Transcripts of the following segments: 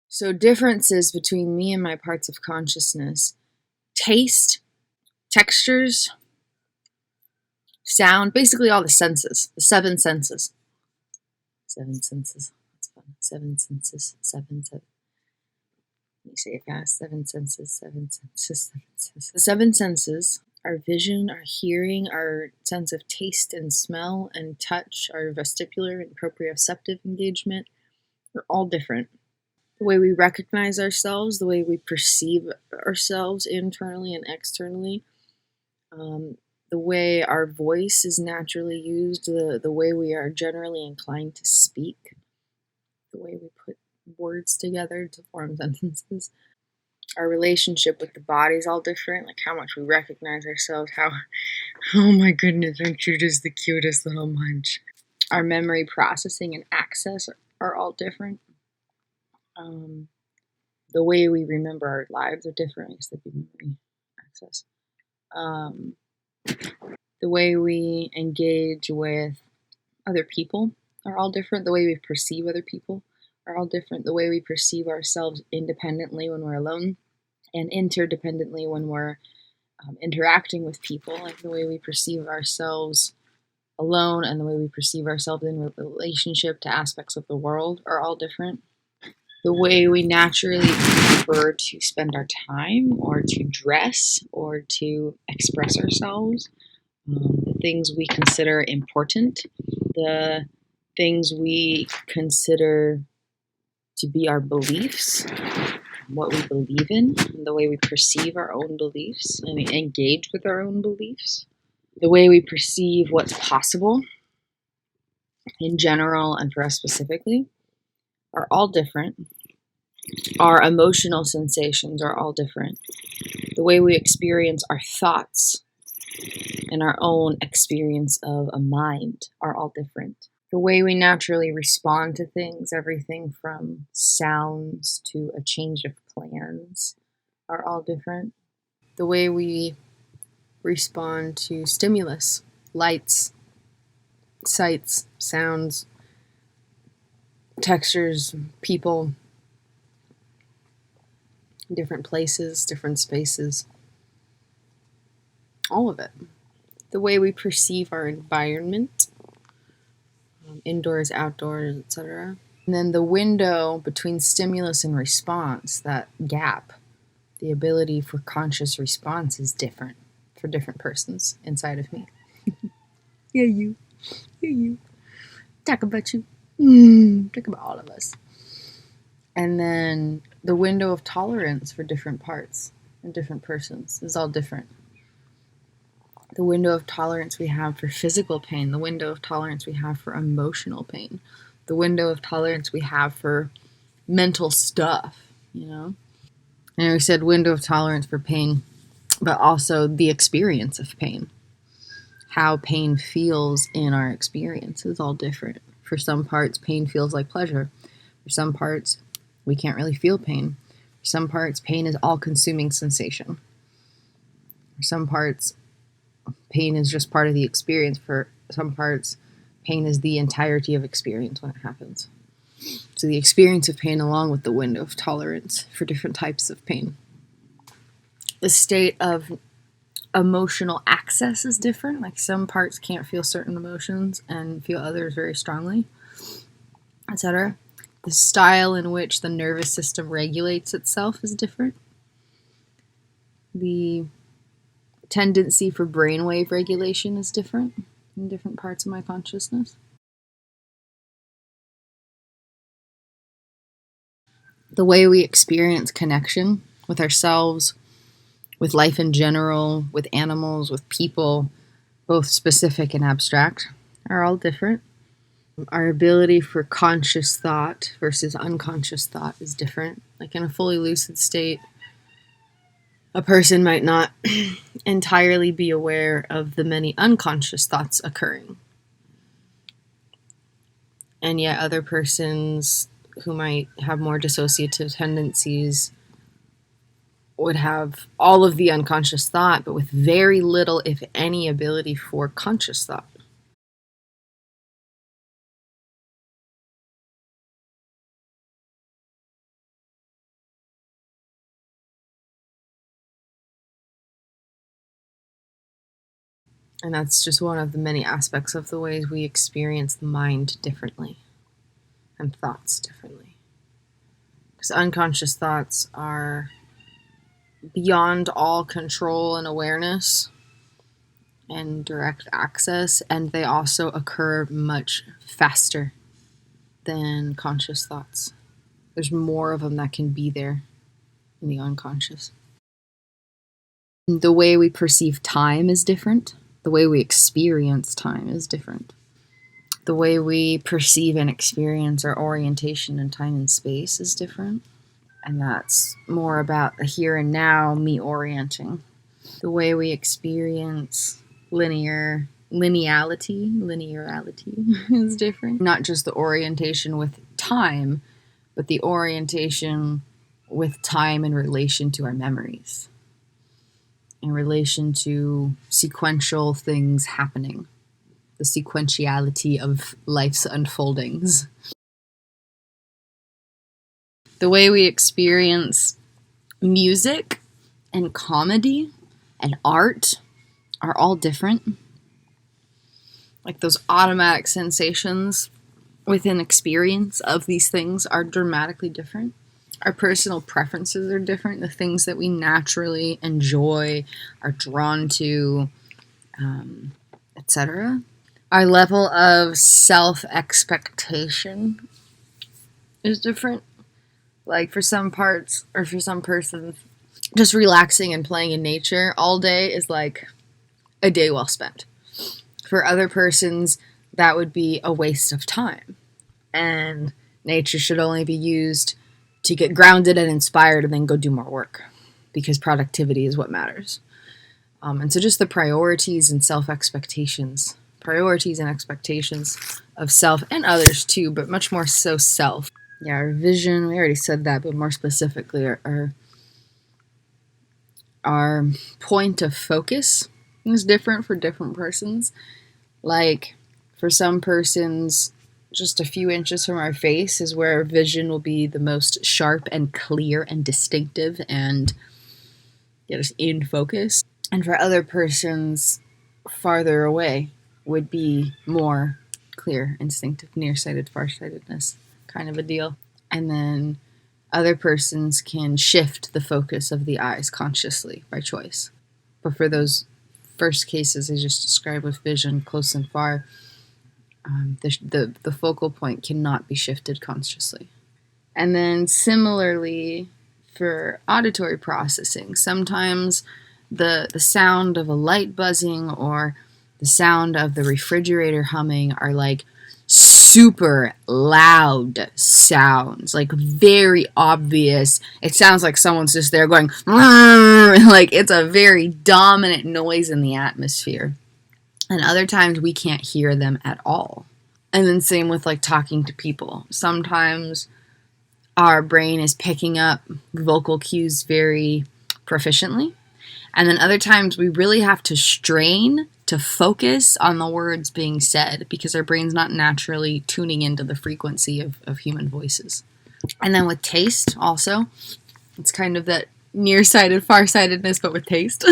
So differences between me and my parts of consciousness: taste, textures, sound, basically all the senses, the seven senses. Seven senses. That's fun. Seven senses. Seven. Let me say it fast. Seven senses. Seven senses. Seven senses. The seven senses: our vision, our hearing, our sense of taste and smell and touch, our vestibular and proprioceptive engagement, are all different. The way we recognize ourselves, the way we perceive ourselves internally and externally, the way our voice is naturally used, the way we are generally inclined to speak, the way we put words together to form sentences. Our relationship with the body is all different, like how much we recognize ourselves, oh my goodness, aren't you just the cutest little munch? Our memory processing and access are all different. The way we remember our lives are different. I guess that'd be memory access. The way we engage with other people are all different. The way we perceive other people are all different. The way we perceive ourselves independently when we're alone and interdependently when we're interacting with people, like the way we perceive ourselves alone and the way we perceive ourselves in relationship to aspects of the world are all different. The way we naturally prefer to spend our time or to dress or to express ourselves, the things we consider important, the things we consider to be our beliefs, what we believe in, and the way we perceive our own beliefs and engage with our own beliefs, the way we perceive what's possible in general and for us specifically are all different. Our emotional sensations are all different. The way we experience our thoughts and our own experience of a mind are all different. The way we naturally respond to things, everything from sounds to a change of plans, are all different. The way we respond to stimulus, lights, sights, sounds, textures, people, different places, different spaces, all of it. The way we perceive our environment, indoors, outdoors, etc. And then the window between stimulus and response, that gap, the ability for conscious response is different for different persons inside of me. Yeah, you. Yeah, you. Talk about you. Talk about all of us. And then the window of tolerance for different parts and different persons is all different. The window of tolerance we have for physical pain, the window of tolerance we have for emotional pain, the window of tolerance we have for mental stuff, And we said window of tolerance for pain, but also the experience of pain. How pain feels in our experience is all different. For some parts, pain feels like pleasure. For some parts, we can't really feel pain. For some parts, pain is all-consuming sensation. For some parts, pain is just part of the experience. For some parts, pain is the entirety of experience when it happens. So the experience of pain along with the window of tolerance for different types of pain. The state of emotional access is different. Like some parts can't feel certain emotions and feel others very strongly, etc. The style in which the nervous system regulates itself is different. The tendency for brainwave regulation is different in different parts of my consciousness. The way we experience connection with ourselves, with life in general, with animals, with people, both specific and abstract, are all different. Our ability for conscious thought versus unconscious thought is different. Like in a fully lucid state, a person might not entirely be aware of the many unconscious thoughts occurring. And yet other persons who might have more dissociative tendencies would have all of the unconscious thought, but with very little, if any, ability for conscious thought. And that's just one of the many aspects of the ways we experience the mind differently and thoughts differently. Because unconscious thoughts are beyond all control and awareness and direct access, and they also occur much faster than conscious thoughts. There's more of them that can be there in the unconscious. The way we perceive time is different. The way we experience time is different. The way we perceive and experience our orientation in time and space is different. And that's more about the here and now, me orienting. The way we experience linearity is different. Not just the orientation with time, but the orientation with time in relation to our memories, in relation to sequential things happening, the sequentiality of life's unfoldings. The way we experience music and comedy and art are all different. Like those automatic sensations within experience of these things are dramatically different. Our personal preferences are different. The things that we naturally enjoy, are drawn to, etc. Our level of self-expectation is different. Like for some parts, or for some persons, just relaxing and playing in nature all day is like a day well spent. For other persons, that would be a waste of time. And nature should only be used to get grounded and inspired and then go do more work, because productivity is what matters. And so just the priorities and expectations of self and others too, but much more so self. Yeah, our vision, we already said that, but more specifically, our point of focus is different for different persons. Like, for some persons, just a few inches from our face is where our vision will be the most sharp and clear and distinctive and just in focus. And for other persons, farther away would be more clear, instinctive, nearsighted, farsightedness kind of a deal. And then other persons can shift the focus of the eyes consciously by choice. But for those first cases I just described with vision, close and far, the focal point cannot be shifted consciously. And then similarly for auditory processing, sometimes the sound of a light buzzing or the sound of the refrigerator humming are like super loud sounds, like very obvious. It sounds like someone's just there going, like it's a very dominant noise in the atmosphere. And other times we can't hear them at all. And then same with like talking to people. Sometimes our brain is picking up vocal cues very proficiently. And then other times we really have to strain to focus on the words being said because our brain's not naturally tuning into the frequency of human voices. And then with taste also, it's kind of that nearsighted, farsightedness, but with taste.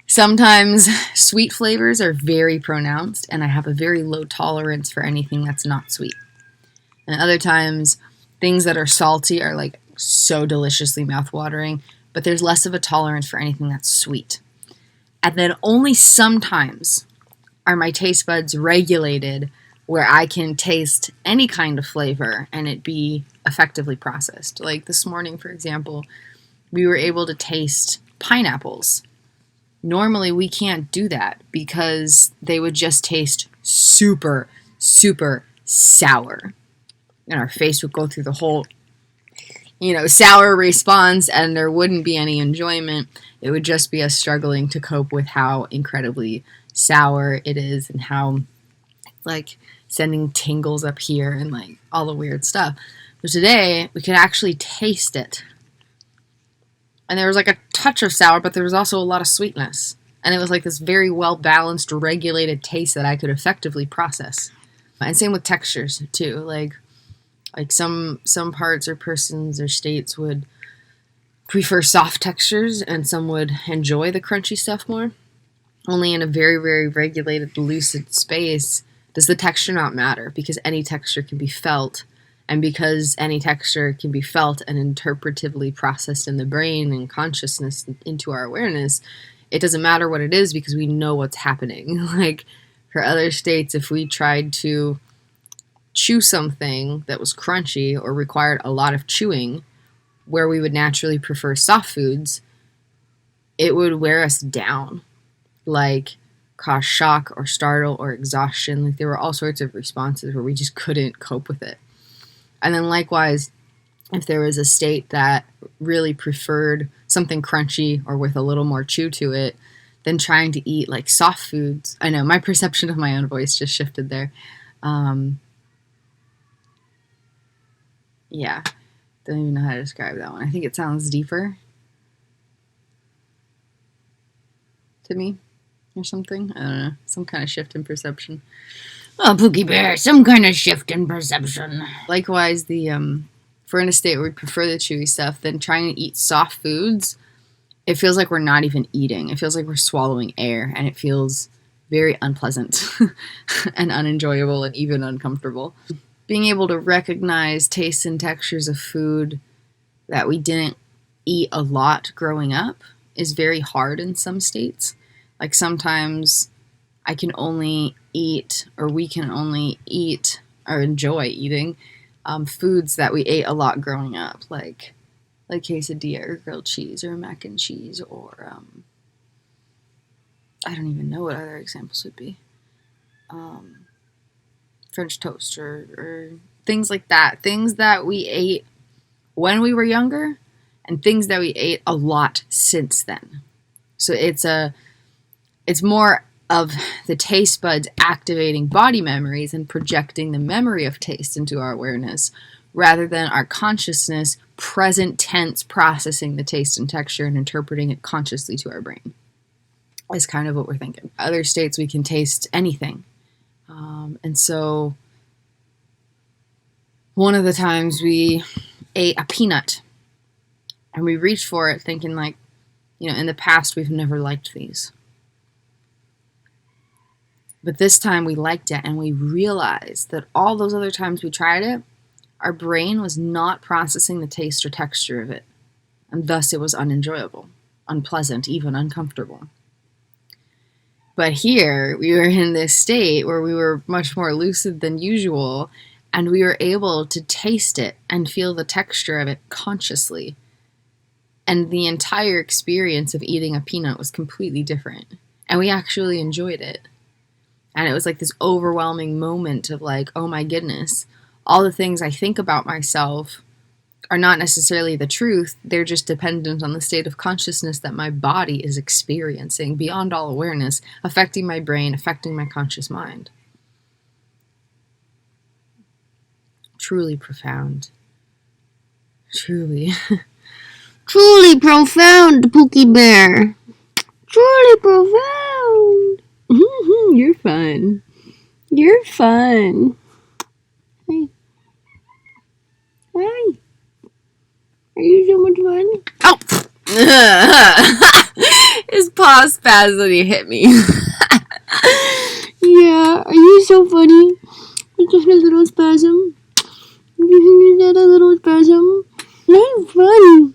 Sometimes sweet flavors are very pronounced, and I have a very low tolerance for anything that's not sweet. And other times, things that are salty are like so deliciously mouthwatering, but there's less of a tolerance for anything that's sweet. And then only sometimes are my taste buds regulated where I can taste any kind of flavor and it be effectively processed. Like this morning, for example, we were able to taste pineapples. Normally, we can't do that because they would just taste super, super sour. And our face would go through the whole, sour response, and there wouldn't be any enjoyment. It would just be us struggling to cope with how incredibly sour it is and how, like, sending tingles up here and, like, all the weird stuff. But today, we could actually taste it. And there was, like, a touch of sour, but there was also a lot of sweetness. And it was, like, this very well-balanced, regulated taste that I could effectively process. And same with textures, too. Like some parts or persons or states would prefer soft textures, and some would enjoy the crunchy stuff more. only in a very, very regulated, lucid space does the texture not matter, because any texture can be felt. And because any texture can be felt and interpretively processed in the brain and consciousness into our awareness, it doesn't matter what it is because we know what's happening. Like, for other states, if we tried to chew something that was crunchy or required a lot of chewing, where we would naturally prefer soft foods, it would wear us down, like cause shock or startle or exhaustion. Like, there were all sorts of responses where we just couldn't cope with it. And then likewise, if there was a state that really preferred something crunchy or with a little more chew to it, then trying to eat like soft foods. I know my perception of my own voice just shifted there. Yeah, don't even know how to describe that one. I think it sounds deeper to me or something. I don't know. Some kind of shift in perception. Oh, Pookie Bear, some kind of shift in perception. Likewise, if we're in a state where we prefer the chewy stuff, then trying to eat soft foods, it feels like we're not even eating. It feels like we're swallowing air, and it feels very unpleasant and unenjoyable and even uncomfortable. Being able to recognize tastes and textures of food that we didn't eat a lot growing up is very hard in some states. Like, sometimes I can only eat, or we can only eat or enjoy eating foods that we ate a lot growing up, like quesadilla or grilled cheese or mac and cheese, or I don't even know what other examples would be. French toast or things like that. Things that we ate when we were younger and things that we ate a lot since then. So it's more of the taste buds activating body memories and projecting the memory of taste into our awareness, rather than our consciousness present tense processing the taste and texture and interpreting it consciously to our brain. Is kind of what we're thinking. Other states we can taste anything. And so one of the times we ate a peanut and we reached for it thinking like, in the past we've never liked these. But this time we liked it, and we realized that all those other times we tried it, our brain was not processing the taste or texture of it. And thus it was unenjoyable, unpleasant, even uncomfortable. But here we were in this state where we were much more lucid than usual, and we were able to taste it and feel the texture of it consciously. And the entire experience of eating a peanut was completely different. And we actually enjoyed it. And it was like this overwhelming moment of like, oh my goodness, all the things I think about myself are not necessarily the truth. They're just dependent on the state of consciousness that my body is experiencing beyond all awareness, affecting my brain, affecting my conscious mind. Truly profound. Truly. Truly profound, Pookie Bear. Truly profound. You're fun. You're fun. Hey. Hi. Are you so much fun? Oh! His paw spazzed and he hit me. Yeah, are you so funny? It's just a little spasm. Is that a little spasm? That's fun.